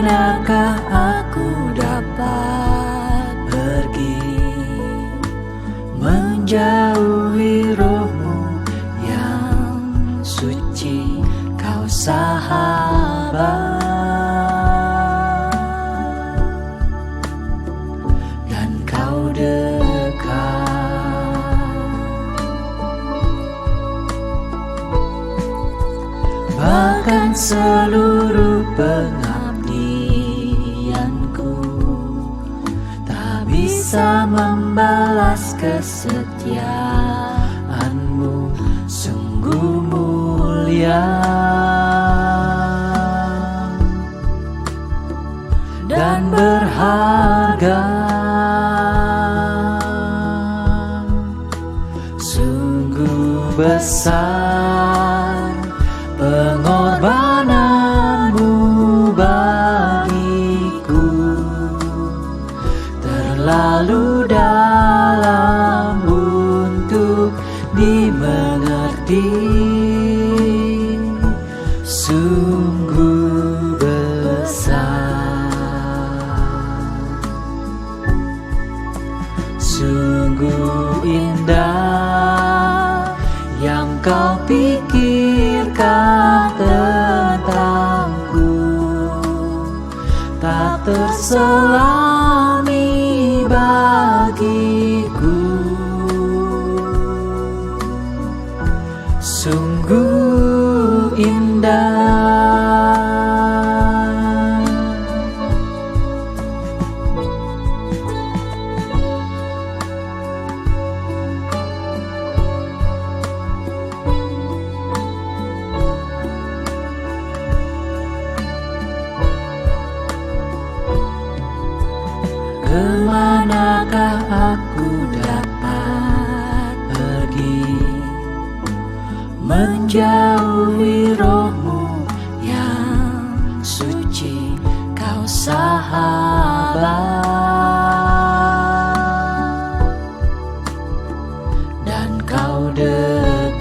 Kemanakah aku dapat pergi, menjauhi rohmu yang suci, kau sahabat, dan kau dekat. Bahkan seluruh pengabdianku tak bisa membalas kesetiaanmu, sungguh mulia dan berharga. Sungguh besar pengorbananmu bagiku, terlalu dalam untuk dimengerti. Sungguh besar, sungguh indah yang kau pikirkan tentangku, tak terselami bagiku. Sungguh indah. Kemanakah aku dapat pergi, menjauhi rohmu yang suci, kau sahabat, dan kau dekat.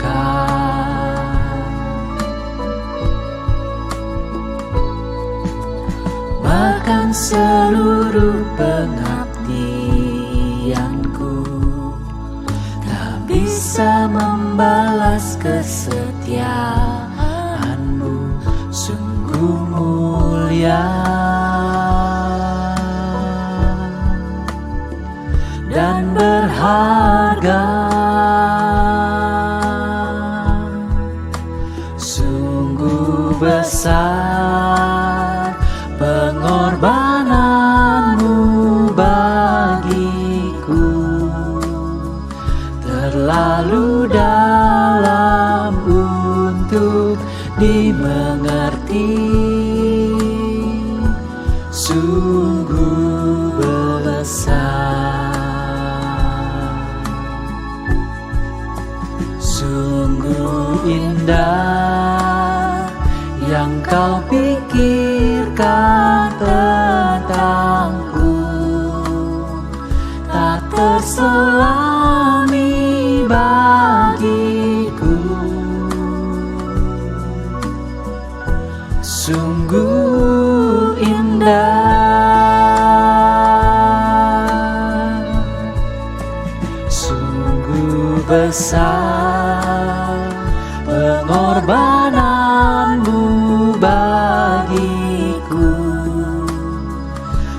Bahkan seluruh pengabdianku tak bisa membalas kesetiaanmu, sungguh mulia dan berharga. Sungguh besar pengorbananmu bagiku, terlalu dalam untuk dimengerti. Sungguh besar, sungguh indah yang kau pikirkan tentangku, tak terselami bagiku. Sungguh indah, sungguh besar pengorbananmu bagiku,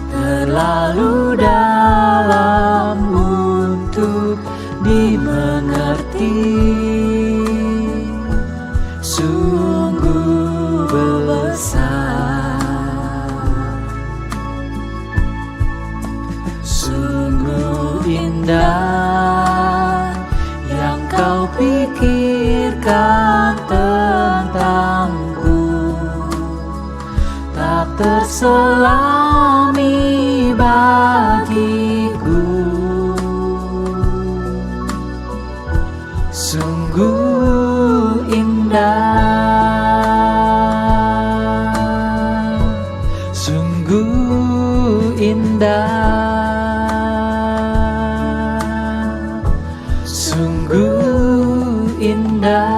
terlalu dalam untuk dimengerti. Sungguh besar, sungguh indah yang kau pikirkan tentangku, tak terselami bagiku. Sungguh indah, sungguh indah, sungguh indah.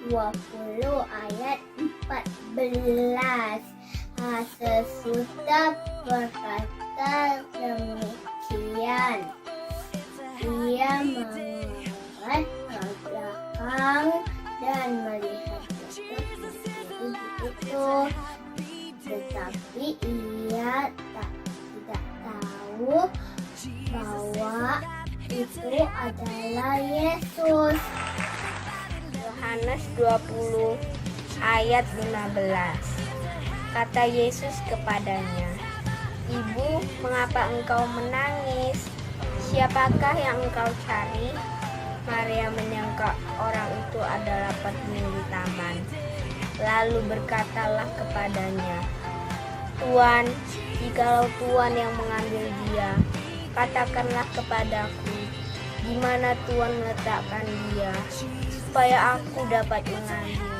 20 ayat 14. Sesudah berkata demikian, ia menoleh ke belakang dan melihat itu, tetapi ia tidak tahu bahwa itu adalah Yesus. Yohanes 20 ayat 15. Kata Yesus kepadanya, "Ibu, mengapa engkau menangis? Siapakah yang engkau cari?" Maria menyangka orang itu adalah penghuni di taman. Lalu berkatalah kepadanya, "Tuan, jikalau Tuan yang mengambil dia, katakanlah kepadaku, di mana Tuan meletakkan dia, supaya aku dapat mengambilnya."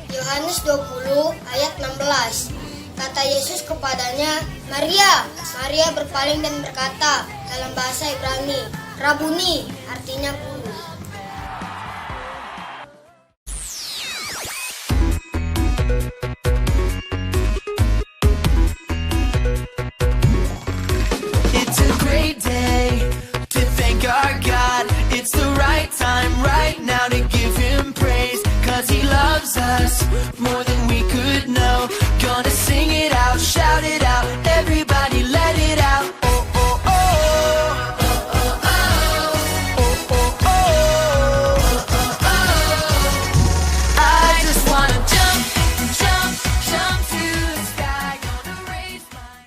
Yohanes 20 ayat 16. Kata Yesus kepadanya, "Maria." Maria berpaling dan berkata dalam bahasa Ibrani, "Rabuni," artinya guru. It's a great day to thank our God. It's the right time right now to give Him praise, 'cause He loves us more than we could know. Gonna sing it out, shout it out, everybody let it out. Oh, oh, oh. Oh, oh, oh. Oh, oh, oh. Oh, oh, oh. I just wanna jump, jump, jump to the sky. Gonna raise my...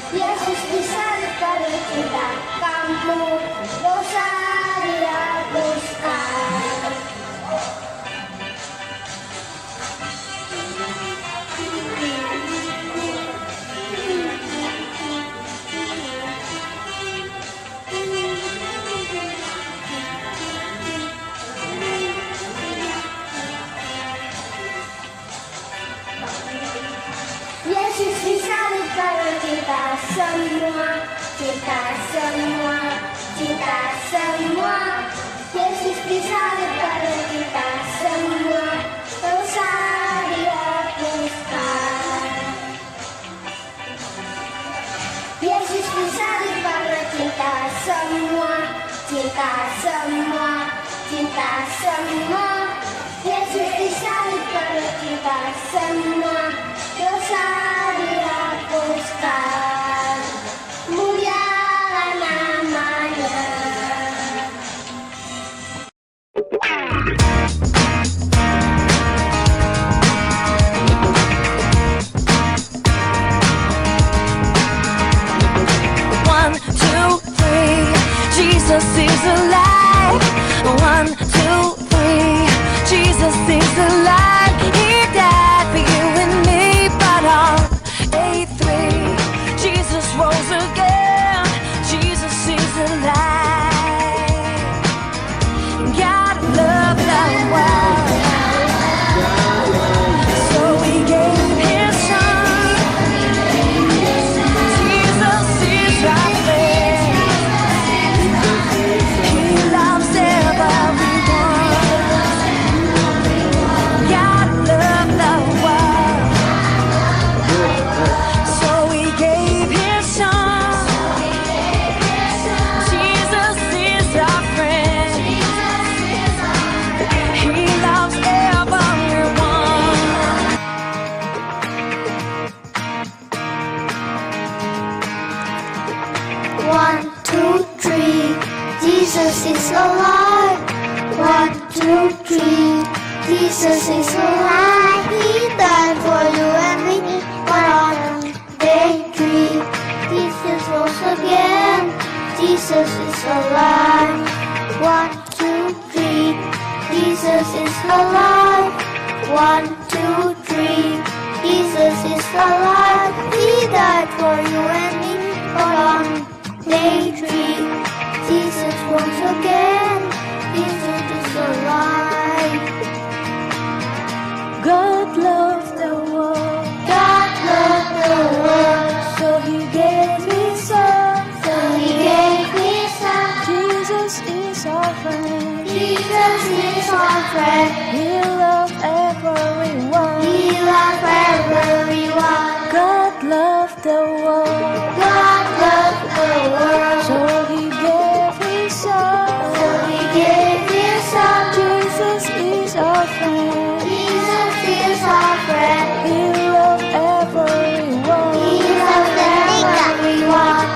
Yesus disalib karena cinta kamu, dosa dihapuskan. Yesus disalib karena kita semua, kita semua, kita semua. Yesus disalib karena kita semua, dosa dihapuskan. Yesus disalib karena kita semua, kita semua, kita semua. Yesus disalib karena kita semua, dosa dihapuskan. Mulialah namanya. One, two, three, Jesus is alive. 1, 2, 3, Jesus is alive. He died for you and me, but on day 3, Jesus rose again. Jesus is alive. God loved the world, so He gave Him tree. Jesus is alive. He died for you and me. But on day 3, Jesus rose again. Jesus is alive. 1, 2, 3. Jesus is alive. 1, 2, 3. Jesus is alive. He died for you and me. But on day 3, Jesus rose again. Jesus is alive. God loved the world, God loved the world, so He gave His Son. so He gave His Son. Jesus is our friend. Jesus is our friend. He loved everyone. He loves everyone. God loved the world, God loved the world, so He gave His Son. so He gave His Son. Jesus is our friend. Jesus is our friend. He loved everyone. He loves everyone.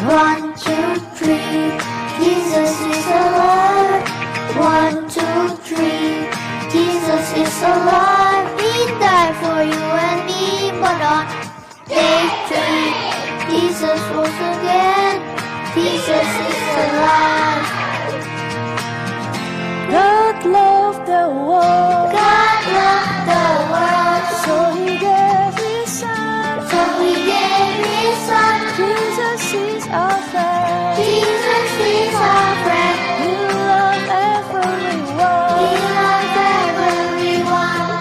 1, 2, 3. Jesus is alive. 1, 2, 3. Jesus is alive. He died for you and me. But on day 3, Jesus rose again. Jesus is alive. God loved the world, God loved the world, so He gave His Son. so He gave His Son. Jesus is our friend. Jesus is our friend. He loved everyone. He loves everyone.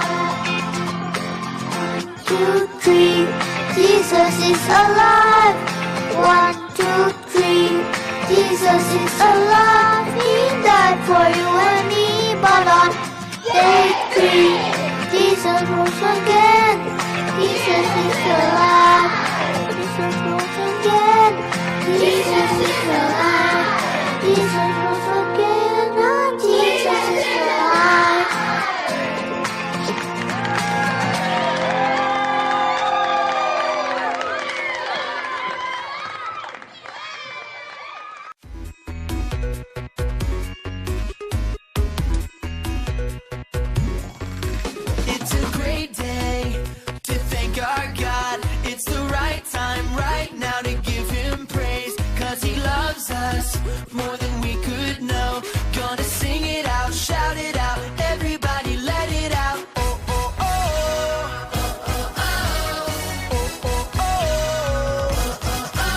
2, 3. Jesus is alive. 1, 2, 3. Jesus is alive. He died for you and me. But on day 3, Jesus rose again. Jesus is alive. Jesus rose again. Jesus is alive. Jesus rose again. Oh, Jesus is alive. It's a great day to thank our God. It's the right time right now to give Him praise. 'Cause He loves us more than we could know. Gonna sing it out, shout it out. Everybody let it out. Oh, oh, oh. Oh, oh, oh. Oh, oh, oh.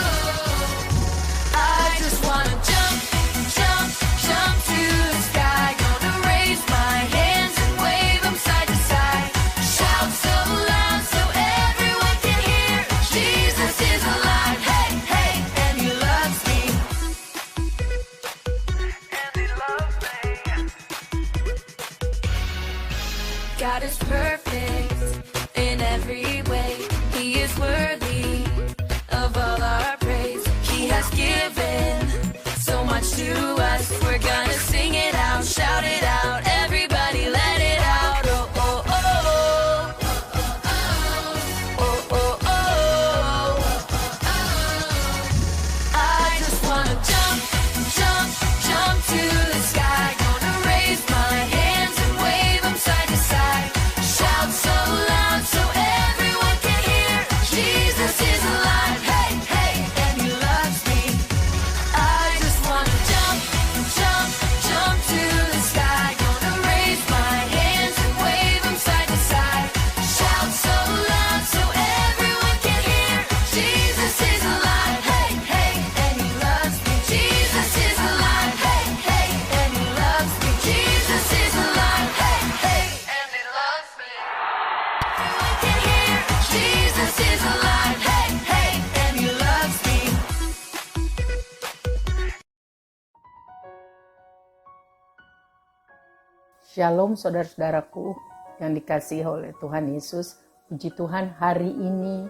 I just wanna jump, jump, jump to the sky. Gonna raise my hands and wave them side to side. Shout so loud so everyone can hear. Jesus is alive, hey, hey, and He loves me. And He loves me. God is perfect in every way. He is worthy of all our praise. He has given so much to us. We're gonna sing it out, shout it out. Everybody let it out. Oh, oh, oh. Oh, oh, oh. I just wanna jump, jump, jump to the sky. Gonna raise my hands and wave them side to side. Shout so loud so everyone can hear. Jesus is alive, hey, hey, and He loves me. I just wanna jump, jump, jump to the sky. Gonna raise my hands and wave them side to side. Shout so loud so everyone can hear. Jesus is alive, hey, hey, and He loves me. Jesus is alive, hey, hey, and He loves me. Jesus is alive, hey, hey, and He loves me. Everyone can hear. Jesus is alive, hey, hey, and He loves me. Shalom saudara-saudaraku yang dikasihi oleh Tuhan Yesus. Puji Tuhan, hari ini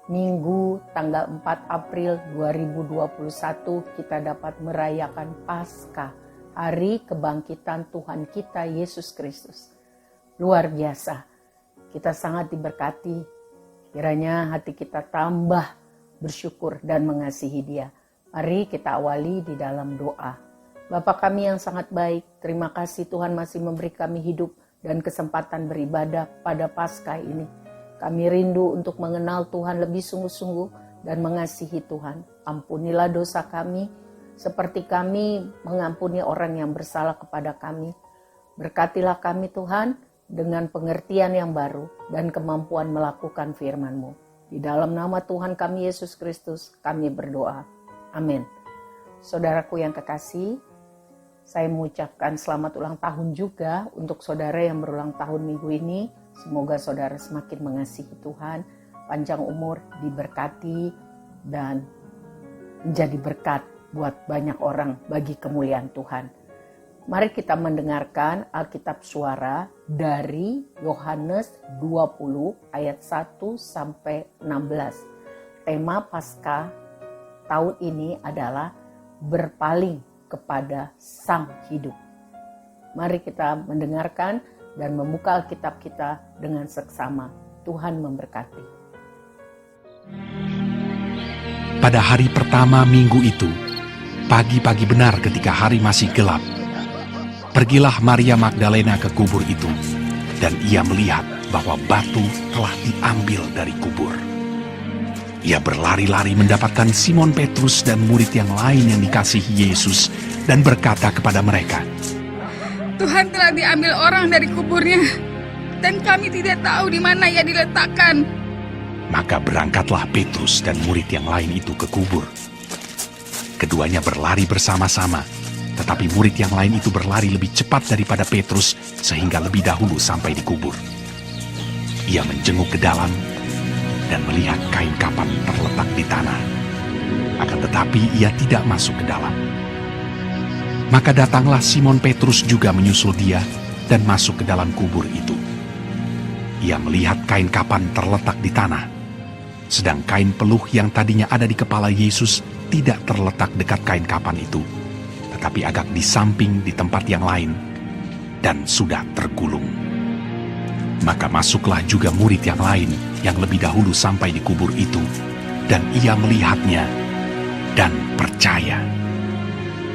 Minggu tanggal 4 April 2021 kita dapat merayakan Paskah, hari kebangkitan Tuhan kita Yesus Kristus. Luar biasa, kita sangat diberkati. Kiranya hati kita tambah bersyukur dan mengasihi Dia. Mari kita awali di dalam doa. Bapa kami yang sangat baik, terima kasih Tuhan masih memberi kami hidup dan kesempatan beribadah pada Paskah ini. Kami rindu untuk mengenal Tuhan lebih sungguh-sungguh dan mengasihi Tuhan. Ampunilah dosa kami, seperti kami mengampuni orang yang bersalah kepada kami. Berkatilah kami Tuhan dengan pengertian yang baru dan kemampuan melakukan firman-Mu. Di dalam nama Tuhan kami Yesus Kristus, kami berdoa. Amin. Saudaraku yang kekasih, saya mengucapkan selamat ulang tahun juga untuk saudara yang berulang tahun minggu ini. Semoga saudara semakin mengasihi Tuhan, panjang umur, diberkati, dan menjadi berkat buat banyak orang bagi kemuliaan Tuhan. Mari kita mendengarkan Alkitab Suara dari Yohanes 20 ayat 1 sampai 16. Tema Paskah tahun ini adalah berpaling kepada Sang Hidup. Mari kita mendengarkan dan membuka Alkitab kita dengan seksama. Tuhan memberkati. Pada hari pertama minggu itu, pagi-pagi benar ketika hari masih gelap, pergilah Maria Magdalena ke kubur itu, dan ia melihat bahwa batu telah diambil dari kubur. Ia berlari-lari mendapatkan Simon Petrus dan murid yang lain yang dikasihi Yesus dan berkata kepada mereka, Tuhan telah diambil orang dari kuburnya, dan kami tidak tahu di mana ia diletakkan. Maka berangkatlah Petrus dan murid yang lain itu ke kubur. Keduanya berlari bersama-sama, tetapi murid yang lain itu berlari lebih cepat daripada Petrus sehingga lebih dahulu sampai di kubur. Ia menjenguk ke dalam dan melihat kain kapan terletak di tanah. Akan tetapi ia tidak masuk ke dalam. Maka datanglah Simon Petrus juga menyusul dia dan masuk ke dalam kubur itu. Ia melihat kain kapan terletak di tanah, sedang kain peluh yang tadinya ada di kepala Yesus tidak terletak dekat kain kapan itu, tetapi agak di samping di tempat yang lain, dan sudah tergulung. Maka masuklah juga murid yang lain yang lebih dahulu sampai di kubur itu, dan ia melihatnya dan percaya.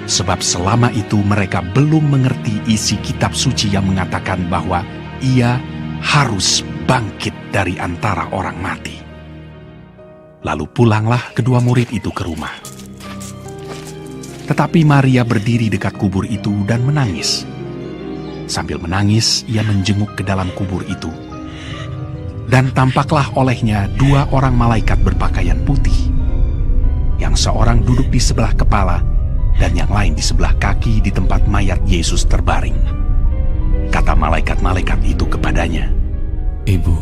Sebab selama itu mereka belum mengerti isi kitab suci yang mengatakan bahwa ia harus bangkit dari antara orang mati. Lalu pulanglah kedua murid itu ke rumah. Tetapi Maria berdiri dekat kubur itu dan menangis. Sambil menangis, ia menjenguk ke dalam kubur itu. Dan tampaklah olehnya dua orang malaikat berpakaian putih. Yang seorang duduk di sebelah kepala, dan yang lain di sebelah kaki di tempat mayat Yesus terbaring. Kata malaikat-malaikat itu kepadanya, Ibu,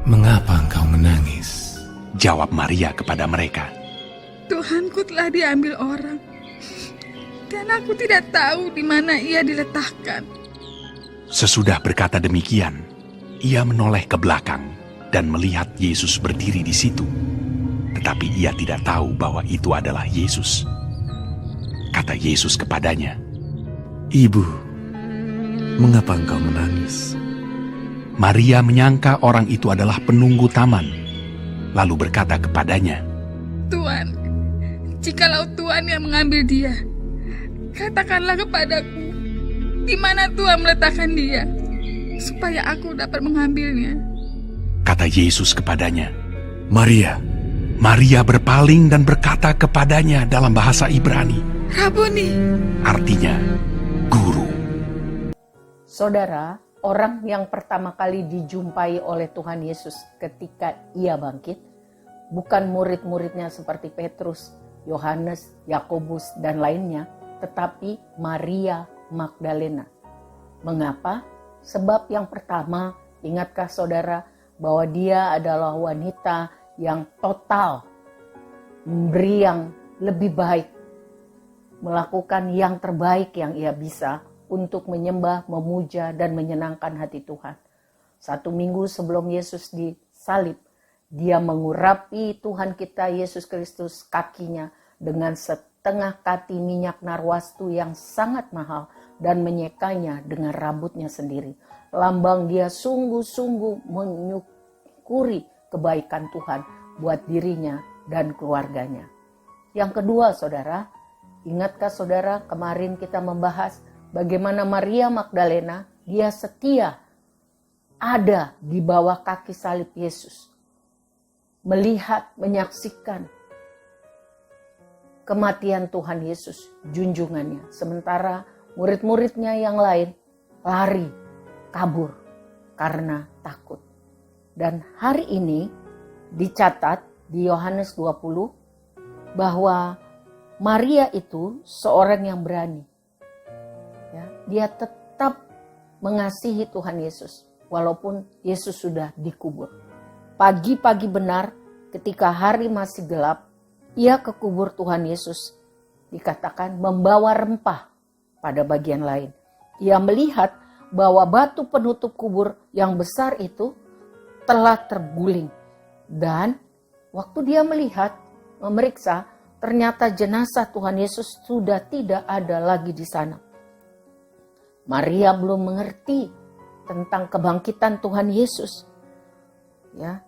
mengapa engkau menangis? Jawab Maria kepada mereka, Tuhanku telah diambil orang, dan aku tidak tahu di mana ia diletakkan. Sesudah berkata demikian, ia menoleh ke belakang dan melihat Yesus berdiri di situ. Tetapi ia tidak tahu bahwa itu adalah Yesus. Kata Yesus kepadanya, Ibu, mengapa engkau menangis? Maria menyangka orang itu adalah penunggu taman, lalu berkata kepadanya, Tuhan, jikalau Tuhan yang mengambil dia, katakanlah kepadaku, di mana Tuhan meletakkan dia, supaya aku dapat mengambilnya. Kata Yesus kepadanya, Maria. Maria berpaling dan berkata kepadanya dalam bahasa Ibrani, Rabuni, artinya guru. Saudara, orang yang pertama kali dijumpai oleh Tuhan Yesus ketika ia bangkit, bukan murid-muridnya seperti Petrus, Yohanes, Yakobus, dan lainnya, tetapi Maria Magdalena. Mengapa? Sebab yang pertama, ingatkah saudara bahwa dia adalah wanita yang total memberi yang lebih baik, melakukan yang terbaik yang ia bisa untuk menyembah, memuja, dan menyenangkan hati Tuhan. 1 minggu sebelum Yesus disalib, dia mengurapi Tuhan kita Yesus Kristus kakinya dengan setengah kati minyak narwastu yang sangat mahal dan menyekanya dengan rambutnya sendiri. Lambang dia sungguh-sungguh menyukuri kebaikan Tuhan buat dirinya dan keluarganya. Yang kedua, saudara, Ingatkah saudara, kemarin kita membahas bagaimana Maria Magdalena, dia setia ada di bawah kaki salib Yesus. Melihat, menyaksikan kematian Tuhan Yesus, junjungannya. Sementara murid-muridnya yang lain lari, kabur karena takut. Dan hari ini dicatat di Yohanes 20 bahwa Maria itu seorang yang berani. Ya, dia tetap mengasihi Tuhan Yesus walaupun Yesus sudah dikubur. Pagi-pagi benar ketika hari masih gelap, ia ke kubur Tuhan Yesus, dikatakan membawa rempah pada bagian lain. Ia melihat bahwa batu penutup kubur yang besar itu telah terguling. Dan waktu dia melihat, memeriksa, ternyata jenazah Tuhan Yesus sudah tidak ada lagi di sana. Maria belum mengerti tentang kebangkitan Tuhan Yesus. Ya.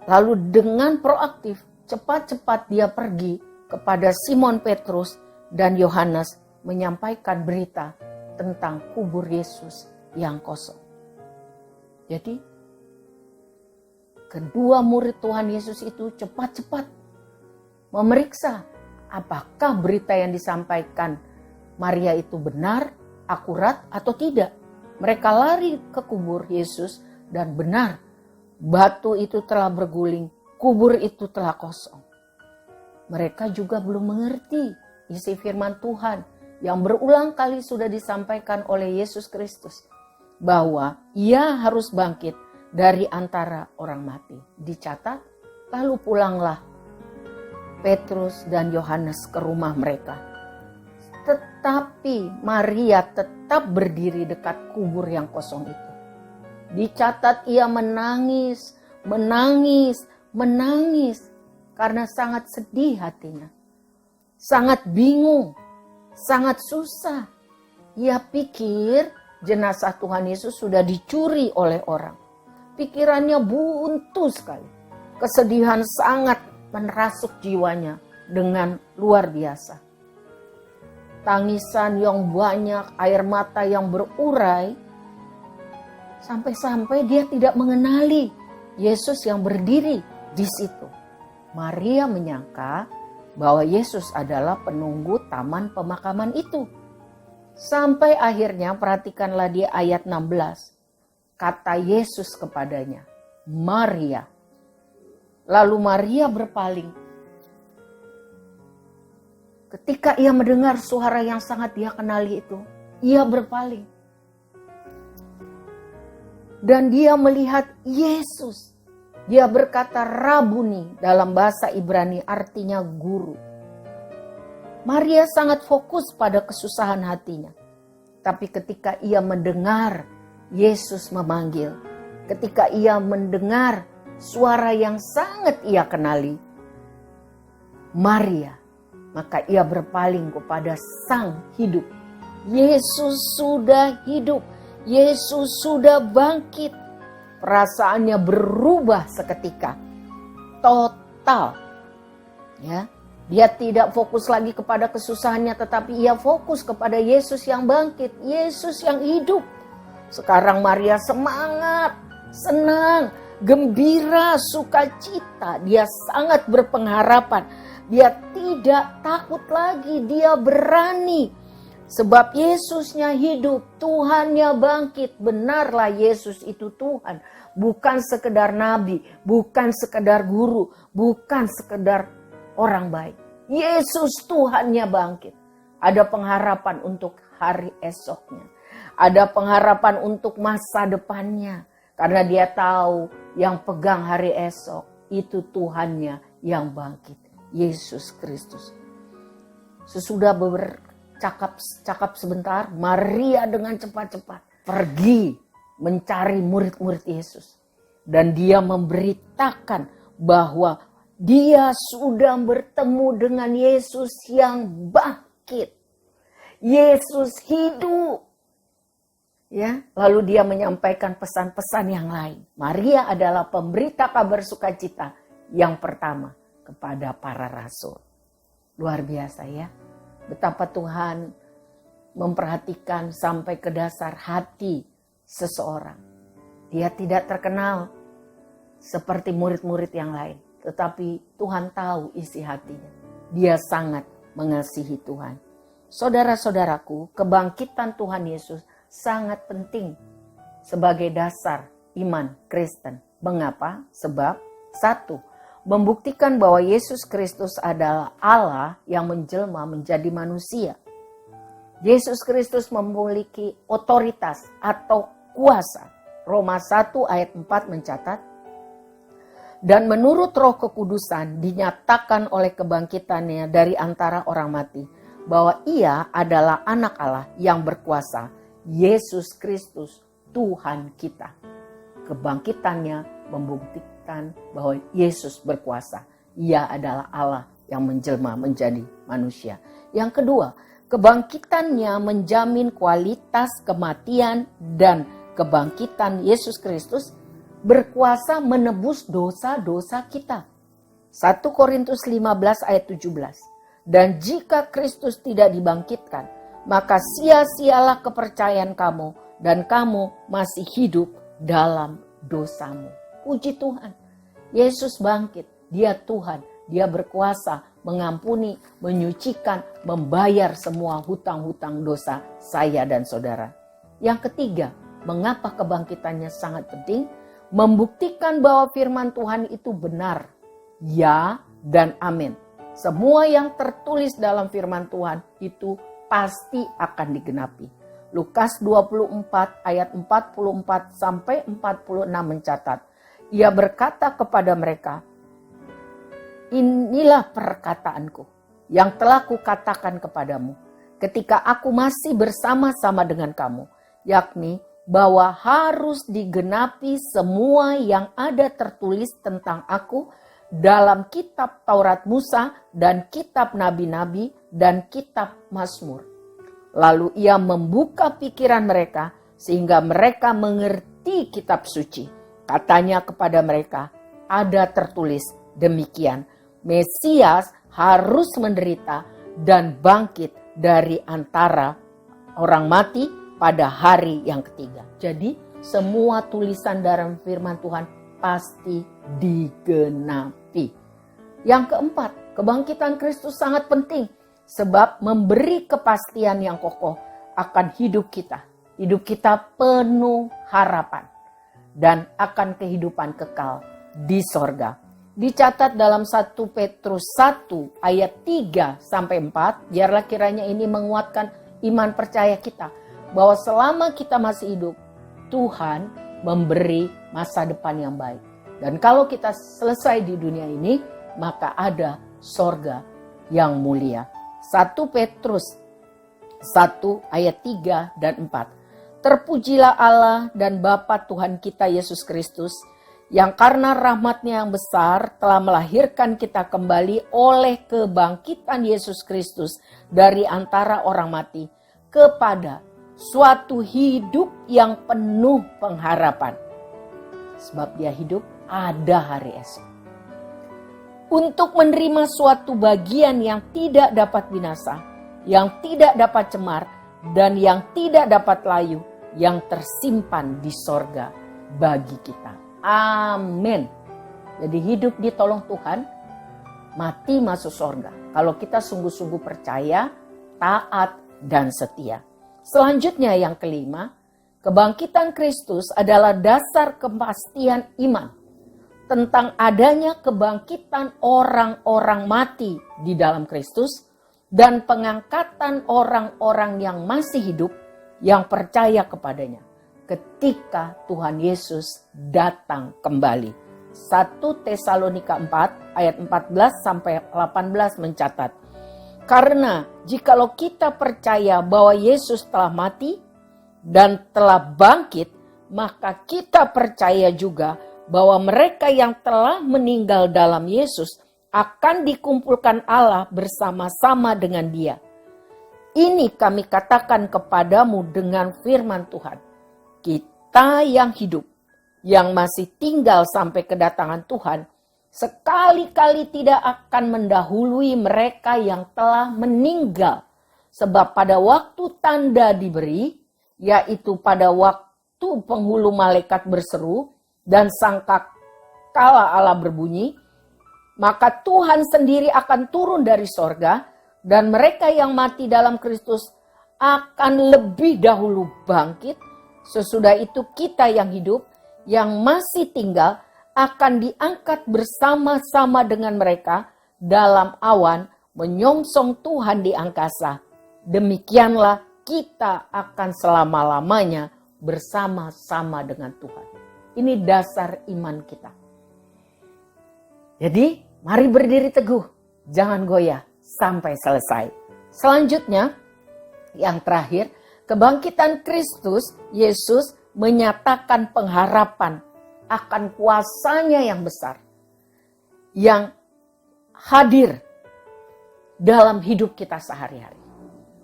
Lalu dengan proaktif, cepat-cepat dia pergi kepada Simon Petrus dan Yohanes menyampaikan berita tentang kubur Yesus yang kosong. Jadi, kedua murid Tuhan Yesus itu cepat-cepat memeriksa apakah berita yang disampaikan Maria itu benar, akurat atau tidak. Mereka lari ke kubur Yesus dan benar, batu itu telah berguling, kubur itu telah kosong. Mereka juga belum mengerti isi firman Tuhan yang berulang kali sudah disampaikan oleh Yesus Kristus, bahwa ia harus bangkit dari antara orang mati. Dicatat, lalu pulanglah Petrus dan Yohanes ke rumah mereka. Tetapi Maria tetap berdiri dekat kubur yang kosong itu. Dicatat ia menangis karena sangat sedih hatinya. Sangat bingung, sangat susah. Ia pikir jenazah Tuhan Yesus sudah dicuri oleh orang. Pikirannya buntu sekali. Kesedihan sangat menerasuk jiwanya dengan luar biasa. Tangisan yang banyak, air mata yang berurai, sampai-sampai dia tidak mengenali Yesus yang berdiri di situ. Maria menyangka bahwa Yesus adalah penunggu taman pemakaman itu. Sampai akhirnya, perhatikanlah di ayat 16. Kata Yesus kepadanya, Maria. Lalu Maria berpaling. Ketika ia mendengar suara yang sangat dia kenali itu, ia berpaling. Dan dia melihat Yesus. Dia berkata Rabuni dalam bahasa Ibrani, artinya guru. Maria sangat fokus pada kesusahan hatinya. Tapi ketika ia mendengar Yesus memanggil, ketika ia mendengar suara yang sangat ia kenali, Maria, maka ia berpaling kepada Sang Hidup. Yesus sudah hidup, Yesus sudah bangkit. Perasaannya berubah seketika, total. Ya, dia tidak fokus lagi kepada kesusahannya, tetapi ia fokus kepada Yesus yang bangkit, Yesus yang hidup. Sekarang Maria semangat, senang, gembira, sukacita. Dia sangat berpengharapan. Dia tidak takut lagi, dia berani. Sebab Yesusnya hidup, Tuhannya bangkit. Benarlah Yesus itu Tuhan. Bukan sekedar nabi, bukan sekedar guru, bukan sekedar orang baik. Yesus Tuhannya bangkit. Ada pengharapan untuk hari esoknya. Ada pengharapan untuk masa depannya. Karena dia tahu yang pegang hari esok itu Tuhannya yang bangkit. Yesus Kristus. Sesudah bercakap sebentar, Maria dengan cepat-cepat pergi mencari murid-murid Yesus. Dan dia memberitakan bahwa dia sudah bertemu dengan Yesus yang bangkit. Yesus hidup. Ya, lalu dia menyampaikan pesan-pesan yang lain. Maria adalah pemberita kabar sukacita yang pertama kepada para rasul. Luar biasa ya. betapa Tuhan memperhatikan sampai ke dasar hati seseorang. Dia tidak terkenal seperti murid-murid yang lain, tetapi Tuhan tahu isi hatinya. Dia sangat mengasihi Tuhan. Saudara-saudaraku, kebangkitan Tuhan Yesus sangat penting sebagai dasar iman Kristen. Mengapa? Sebab satu, membuktikan bahwa Yesus Kristus adalah Allah yang menjelma menjadi manusia. Yesus Kristus memiliki otoritas atau kuasa. Roma 1 ayat 4 mencatat, dan menurut Roh Kekudusan dinyatakan oleh kebangkitannya dari antara orang mati, bahwa ia adalah anak Allah yang berkuasa, Yesus Kristus Tuhan kita. Kebangkitannya membuktikan bahwa Yesus berkuasa. Ia adalah Allah yang menjelma menjadi manusia. Yang kedua, kebangkitannya menjamin kualitas kematian dan kebangkitan Yesus Kristus berkuasa menebus dosa-dosa kita. 1 Korintus 15 ayat 17. Dan jika Kristus tidak dibangkitkan, maka sia-sialah kepercayaan kamu dan kamu masih hidup dalam dosamu. Puji Tuhan, Yesus bangkit, dia Tuhan, dia berkuasa mengampuni, menyucikan, membayar semua hutang-hutang dosa saya dan saudara. Yang ketiga, mengapa kebangkitannya sangat penting? Membuktikan bahwa firman Tuhan itu benar. Ya dan amin. Semua yang tertulis dalam firman Tuhan itu pasti akan digenapi. Lukas 24 ayat 44 sampai 46 mencatat. Ia berkata kepada mereka, inilah perkataanku yang telah kukatakan kepadamu ketika aku masih bersama-sama dengan kamu, yakni bahwa harus digenapi semua yang ada tertulis tentang aku dalam kitab Taurat Musa dan kitab Nabi-Nabi dan kitab Mazmur. Lalu ia membuka pikiran mereka sehingga mereka mengerti kitab suci. Katanya kepada mereka, ada tertulis demikian, Mesias harus menderita dan bangkit dari antara orang mati pada hari yang ketiga. Jadi semua tulisan dalam firman Tuhan pasti digenapi. Yang keempat, kebangkitan Kristus sangat penting sebab memberi kepastian yang kokoh akan hidup kita. Hidup kita penuh harapan dan akan kehidupan kekal di sorga. Dicatat dalam 1 Petrus 1 ayat 3 sampai 4, biarlah kiranya ini menguatkan iman percaya kita bahwa selama kita masih hidup, Tuhan memberi masa depan yang baik. Dan kalau kita selesai di dunia ini, maka ada sorga yang mulia. 1 Petrus 1 ayat 3 dan 4. Terpujilah Allah dan Bapa Tuhan kita Yesus Kristus, yang karena rahmat-Nya yang besar telah melahirkan kita kembali oleh kebangkitan Yesus Kristus dari antara orang mati kepada suatu hidup yang penuh pengharapan. Sebab dia hidup, ada hari esok. Untuk menerima suatu bagian yang tidak dapat binasa, yang tidak dapat cemar, dan yang tidak dapat layu, yang tersimpan di sorga bagi kita. Amin. Jadi hidup ditolong Tuhan, mati masuk sorga. Kalau kita sungguh-sungguh percaya, taat, dan setia. Selanjutnya yang kelima, kebangkitan Kristus adalah dasar kepastian iman tentang adanya kebangkitan orang-orang mati di dalam Kristus dan pengangkatan orang-orang yang masih hidup yang percaya kepadanya ketika Tuhan Yesus datang kembali. 1 Tesalonika 4 ayat 14 sampai 18 mencatat, karena jikalau kita percaya bahwa Yesus telah mati dan telah bangkit, maka kita percaya juga bahwa mereka yang telah meninggal dalam Yesus akan dikumpulkan Allah bersama-sama dengan Dia. Ini kami katakan kepadamu dengan firman Tuhan. Kita yang hidup, yang masih tinggal sampai kedatangan Tuhan, sekali-kali tidak akan mendahului mereka yang telah meninggal Sebab pada waktu tanda diberi, yaitu pada waktu penghulu malaikat berseru dan sangkakala Allah berbunyi, maka Tuhan sendiri akan turun dari sorga dan mereka yang mati dalam Kristus akan lebih dahulu bangkit. Sesudah itu kita yang hidup, yang masih tinggal, akan diangkat bersama-sama dengan mereka dalam awan menyongsong Tuhan di angkasa. Demikianlah kita akan selama-lamanya bersama-sama dengan Tuhan. Ini dasar iman kita. Jadi, mari berdiri teguh, jangan goyah sampai selesai. Selanjutnya, yang terakhir, kebangkitan Kristus Yesus menyatakan pengharapan akan kuasanya yang besar, yang hadir dalam hidup kita sehari-hari.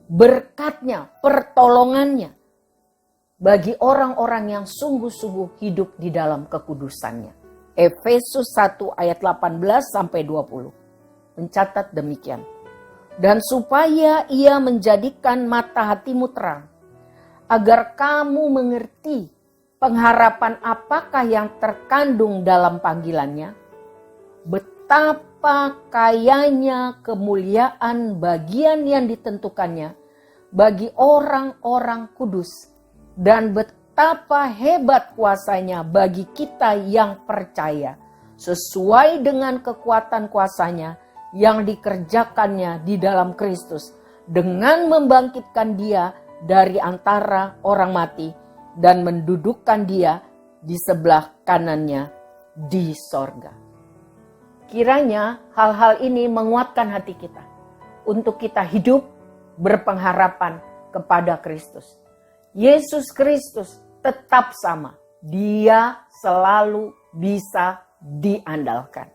Berkatnya, pertolongannya bagi orang-orang yang sungguh-sungguh hidup di dalam kekudusannya. Efesus 1 ayat 18-20 mencatat demikian. Dan supaya ia menjadikan mata hatimu terang, agar kamu mengerti pengharapan apakah yang terkandung dalam panggilannya, betapa kayanya kemuliaan bagian yang ditentukannya bagi orang-orang kudus, dan betapa hebat kuasanya bagi kita yang percaya, sesuai dengan kekuatan kuasanya yang dikerjakannya di dalam Kristus, dengan membangkitkan dia dari antara orang mati dan mendudukkan dia di sebelah kanannya di sorga. Kiranya hal-hal ini menguatkan hati kita untuk kita hidup berpengharapan kepada Kristus. Yesus Kristus tetap sama. Dia selalu bisa diandalkan.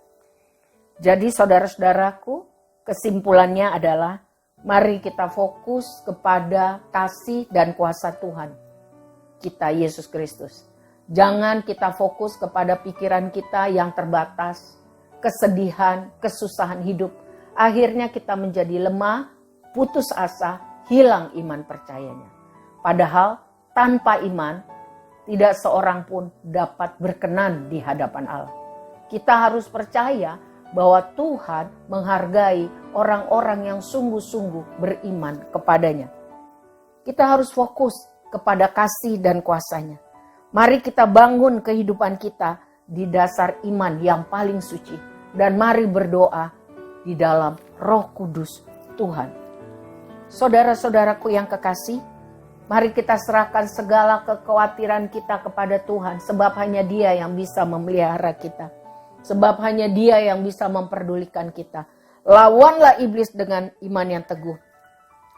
Jadi saudara-saudaraku, kesimpulannya adalah mari kita fokus kepada kasih dan kuasa Tuhan kita Yesus Kristus. Jangan kita fokus kepada pikiran kita yang terbatas, kesedihan, kesusahan hidup. Akhirnya kita menjadi lemah, putus asa, hilang iman percayanya. Padahal tanpa iman, tidak seorang pun dapat berkenan di hadapan Allah. Kita harus percaya bahwa Tuhan menghargai orang-orang yang sungguh-sungguh beriman kepadanya. Kita harus fokus kepada kasih dan kuasanya. Mari kita bangun kehidupan kita di dasar iman yang paling suci. Dan mari berdoa di dalam Roh Kudus Tuhan. Saudara-saudaraku yang kekasih, mari kita serahkan segala kekhawatiran kita kepada Tuhan. Sebab hanya Dia yang bisa memelihara kita. Sebab hanya Dia yang bisa memperdulikan kita. Lawanlah iblis dengan iman yang teguh.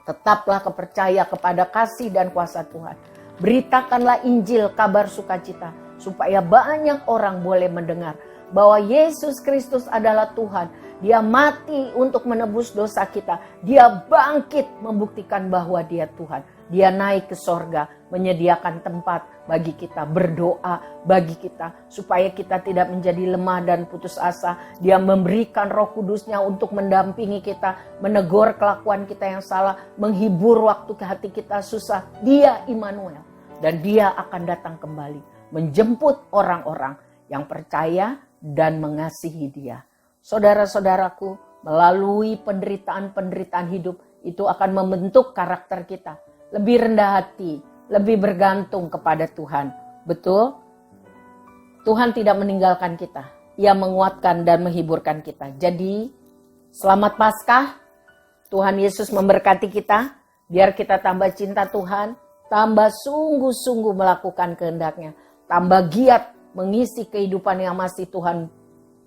Tetaplah percaya kepada kasih dan kuasa Tuhan. Beritakanlah Injil kabar sukacita supaya banyak orang boleh mendengar bahwa Yesus Kristus adalah Tuhan. Dia mati untuk menebus dosa kita. Dia bangkit membuktikan bahwa Dia Tuhan. Dia naik ke sorga, menyediakan tempat bagi kita, berdoa bagi kita supaya kita tidak menjadi lemah dan putus asa. Dia memberikan Roh Kudusnya untuk mendampingi kita, menegur kelakuan kita yang salah, menghibur waktu hati kita susah. Dia Immanuel, dan Dia akan datang kembali menjemput orang-orang yang percaya dan mengasihi Dia. Saudara-saudaraku, melalui penderitaan-penderitaan hidup itu akan membentuk karakter kita. Lebih rendah hati, lebih bergantung kepada Tuhan. Betul? Tuhan tidak meninggalkan kita. Ia menguatkan dan menghiburkan kita. Jadi, selamat Paskah. Tuhan Yesus memberkati kita. Biar kita tambah cinta Tuhan. Tambah sungguh-sungguh melakukan kehendak-Nya. Tambah giat mengisi kehidupan yang masih Tuhan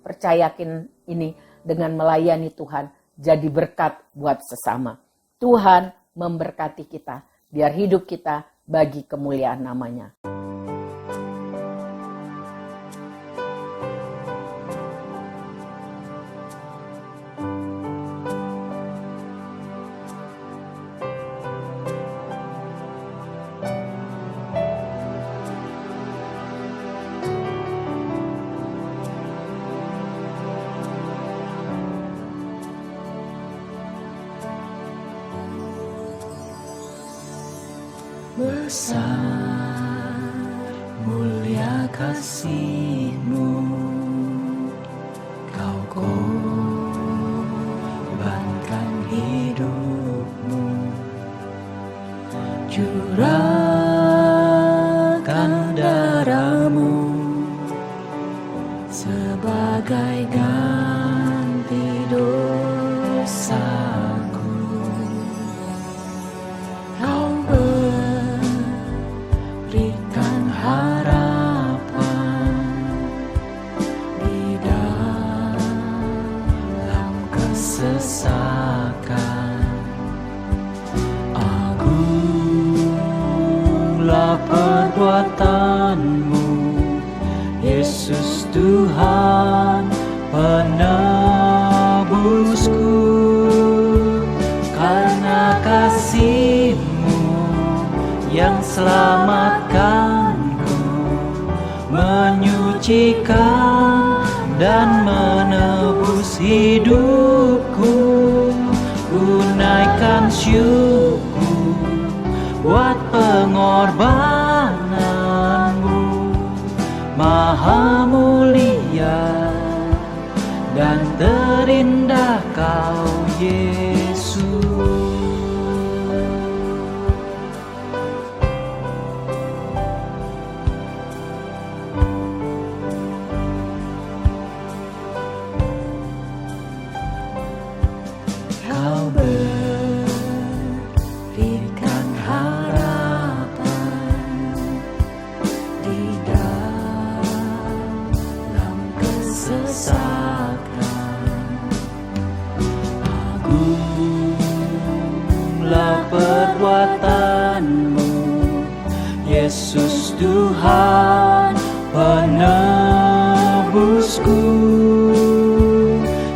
percayakan ini dengan melayani Tuhan. Jadi berkat buat sesama. Tuhan memberkati kita. Biar hidup kita bagi kemuliaan nama-Nya. Besar mulia kasih-Mu, Kau korbankan hidup-Mu, curahkan darah-Mu sebagai ganti dosaku. Kau berikan harapan di dalam kesesakan. Agunglah perbuatan-Mu, Yesus Tuhan penebusku. Karena kasih-Mu yang selamatkanku, menyucikan dan menebus hidupku. Ku naikkan syukur buat pengorbanan-Mu, Maha mulia dan terindah Kau Yesus. Kau berikan harapan di dalam kesesakan. Agunglah perbuatan-Mu, Yesus Tuhan penebusku.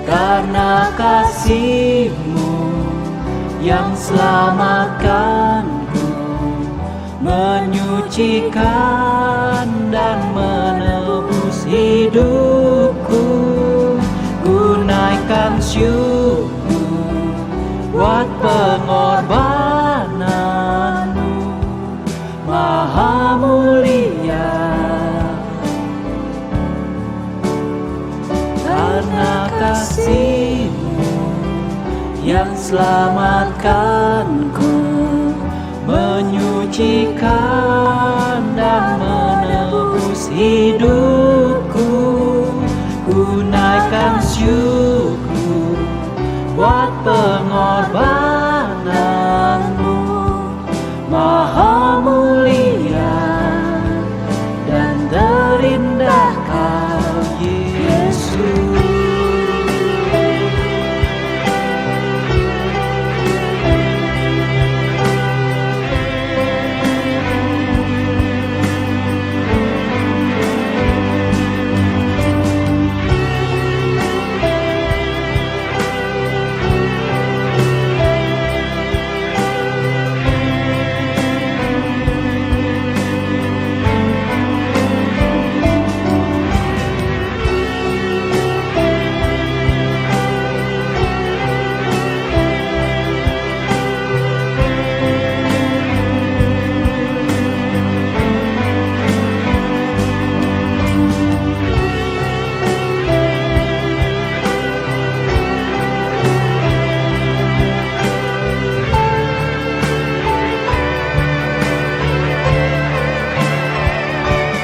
Karena kasih-Mu yang selamatkanku, menyucikan dan menebus hidupku. Ku naikkan syukur buat pengorbanan-Mu, Maha mulia. Karena kasih-Mu yang selamatkanku, menyucikan dan menebus hidupku. Ku naikkan syukur buat pengorbanan-Mu, Maha mulia dan terindah Kau Yesus.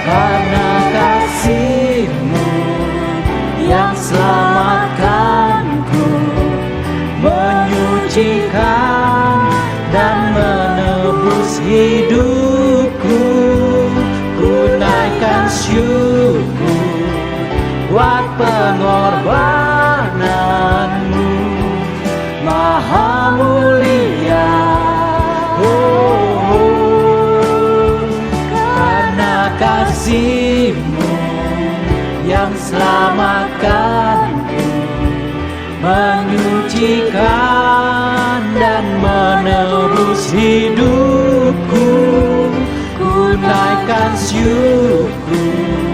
Karena kasih-Mu yang selamatkanku, menyucikan dan menebus hidupku. Ku naikkan syukur buat pengorbanan-Mu, Maha mulia. Kasih-Mu yang selamatkanku, menyucikan dan menebus hidupku. Ku naikkan syukur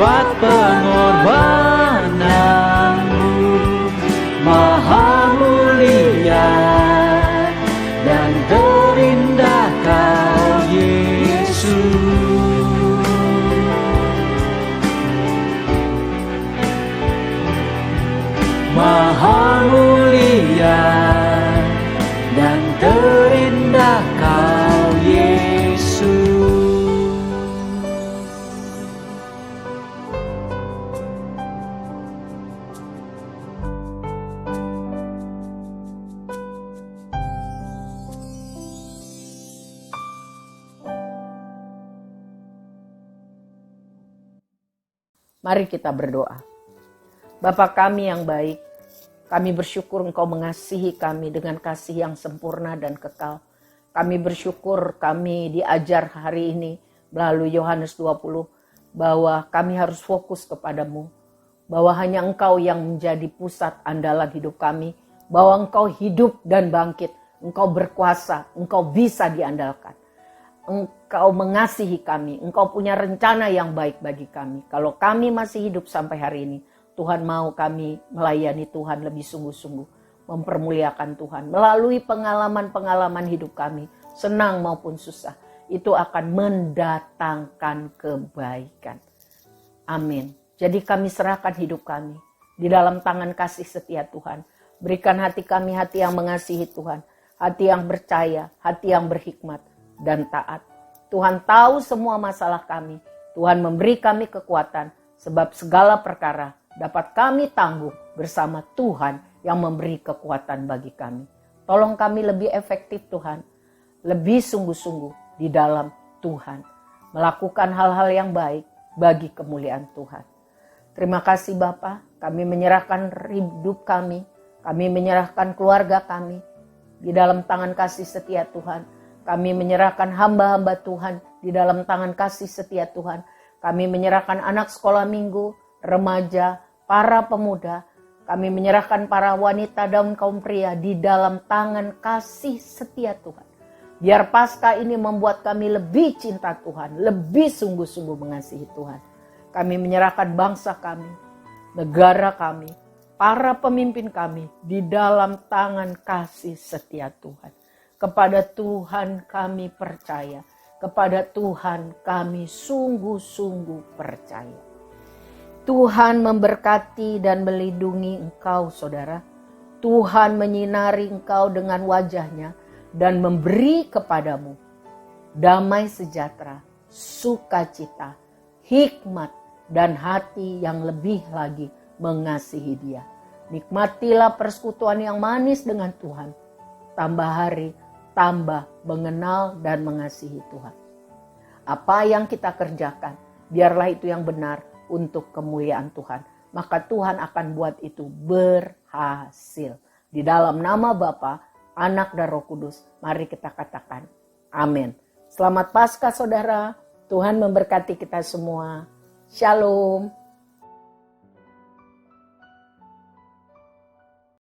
buat pengorbanan-Mu, Maha mulia dan terindah Kau Mari kita berdoa. Bapa kami yang baik, kami bersyukur Engkau mengasihi kami dengan kasih yang sempurna dan kekal. Kami bersyukur kami diajar hari ini melalui Yohanes 20 bahwa kami harus fokus kepadamu. Bahwa hanya Engkau yang menjadi pusat andalan hidup kami. Bahwa Engkau hidup dan bangkit. Engkau berkuasa, Engkau bisa diandalkan. Engkau mengasihi kami, Engkau punya rencana yang baik bagi kami. Kalau kami masih hidup sampai hari ini, Tuhan mau kami melayani Tuhan lebih sungguh-sungguh. Mempermuliakan Tuhan. Melalui pengalaman-pengalaman hidup kami, senang maupun susah. Itu akan mendatangkan kebaikan. Amin. Jadi kami serahkan hidup kami di dalam tangan kasih setia Tuhan. Berikan hati kami hati yang mengasihi Tuhan. Hati yang percaya, hati yang berhikmat dan taat. Tuhan tahu semua masalah kami. Tuhan memberi kami kekuatan sebab segala perkara dapat kami tangguh bersama Tuhan yang memberi kekuatan bagi kami. Tolong kami lebih efektif Tuhan, lebih sungguh-sungguh di dalam Tuhan. Melakukan hal-hal yang baik bagi kemuliaan Tuhan. Terima kasih Bapa, kami menyerahkan hidup kami menyerahkan keluarga kami di dalam tangan kasih setia Tuhan. Kami menyerahkan hamba-hamba Tuhan di dalam tangan kasih setia Tuhan. Kami menyerahkan anak sekolah minggu, remaja, para pemuda. Kami menyerahkan para wanita dan kaum pria di dalam tangan kasih setia Tuhan. Biar Paskah ini membuat kami lebih cinta Tuhan, lebih sungguh-sungguh mengasihi Tuhan. Kami menyerahkan bangsa kami, negara kami, para pemimpin kami di dalam tangan kasih setia Tuhan. Kepada Tuhan kami percaya, kepada Tuhan kami sungguh-sungguh percaya. Tuhan memberkati dan melindungi engkau saudara. Tuhan menyinari engkau dengan wajahnya dan memberi kepadamu damai sejahtera, sukacita, hikmat, dan hati yang lebih lagi mengasihi Dia. Nikmatilah persekutuan yang manis dengan Tuhan. Tambah hari, tambah mengenal dan mengasihi Tuhan. Apa yang kita kerjakan, biarlah itu yang benar untuk kemuliaan Tuhan. Maka Tuhan akan buat itu berhasil. Di dalam nama Bapa, Anak dan Roh Kudus, mari kita katakan amin. Selamat Paskah saudara, Tuhan memberkati kita semua. Shalom.